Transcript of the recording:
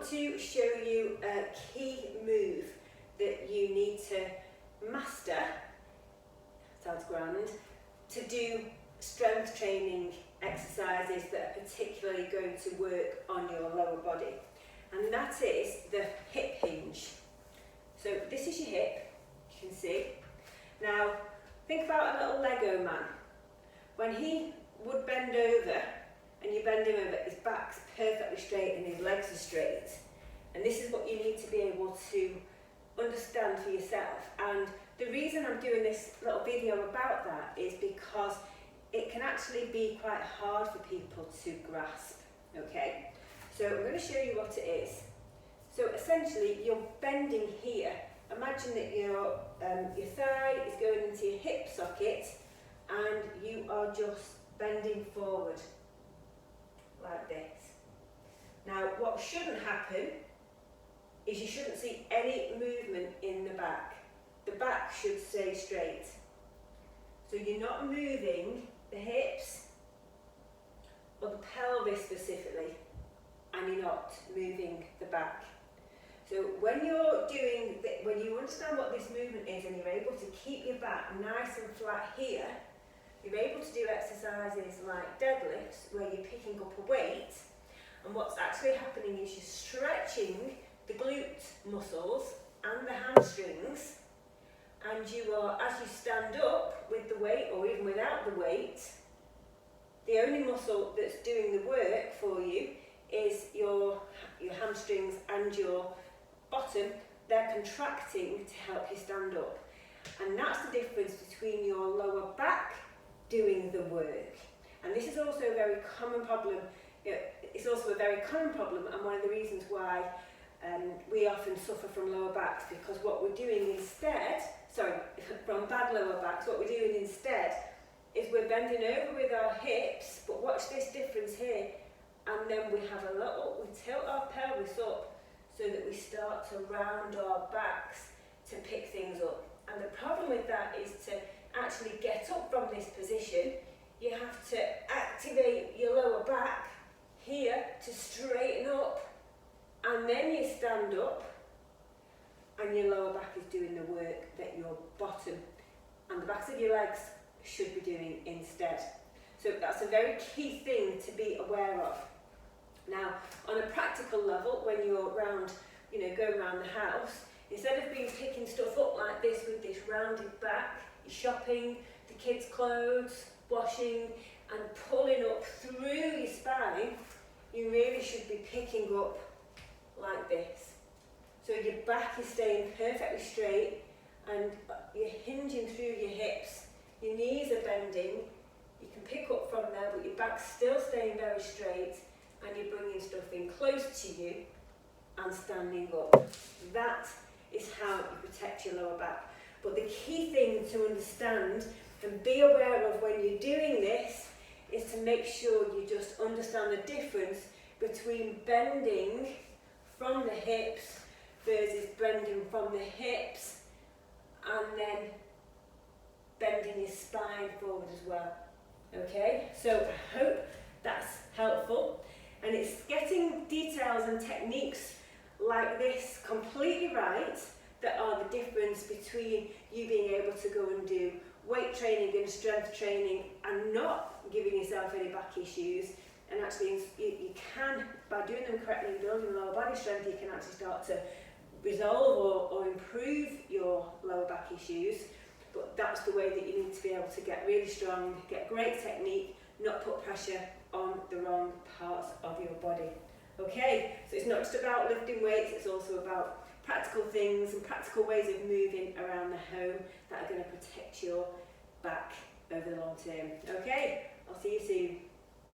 want to show you a key move that you need to master, sounds grand, to do strength training exercises that are particularly going to work on your lower body. And that is the hip hinge. So this is your hip, you can see. Now, think about a little Lego man. When he would bend over, and you bend him over, his back's perfectly straight and his legs are straight. And this is what you need to be able to understand for yourself. And the reason I'm doing this little video about that is because it can actually be quite hard for people to grasp, okay? So I'm going to show you what it is. So essentially, you're bending here. Imagine that your thigh is going into your hip socket and you are just bending forward like this. Now, what shouldn't happen is you shouldn't see any movement in the back. The back should stay straight. So you're not moving the hips or the pelvis specifically, and you're not moving the back. So when you're doing, when you understand what this movement is and you're able to keep your back nice and flat here, you're able to do exercises like deadlifts where you're picking up a weight, and what's actually happening is you're stretching the glute muscles and the hamstrings, and you are, as you stand up with the weight or even without the weight, the only muscle that's doing the work for you is your hamstrings and your bottom. They're contracting to help you stand up, and that's the difference between your lower back doing the work. And this is also a very common problem. It's also a very common problem, and one of the reasons why we often suffer from lower backs, because what we're doing instead, from bad lower backs, what we're doing instead is we're bending over with our hips, but watch this difference here, and then we have we tilt our pelvis up so that we start to round our backs to pick things up. And the problem with that is to actually get up from this position, you have to activate your lower back here to straighten up, and then you stand up and your lower back is doing the work that your bottom and the backs of your legs should be doing instead. So that's a very key thing to be aware of. Now, on a practical level, when you're going around the house, instead of picking stuff up like this with this rounded back, you're shopping, the kids' clothes, washing, and pulling up through your spine, you really should be picking up like this. So your back is staying perfectly straight and you're hinging through your hips, your knees are bending, you can pick up from there, but your back's still staying very straight, and you're bringing stuff in close to you and standing up. That is how you protect your lower back. But the key thing to understand and be aware of when you're doing this is to make sure you just understand the difference between bending from the hips versus bending from the hips and then bending your spine forward as well. Okay, so I hope that's helpful, and it's getting details and techniques like this completely right that are the difference between you being able to go and do weight training and strength training and not giving yourself any back issues. And actually you can, by doing them correctly and building lower body strength, you can actually start to resolve or improve your lower back issues. But that's the way that you need to be able to get really strong, get great technique, not put pressure on the wrong parts of your body. Okay, so it's not just about lifting weights, it's also about practical things and practical ways of moving around the home that are going to protect your back over the long term. Okay, I'll see you soon.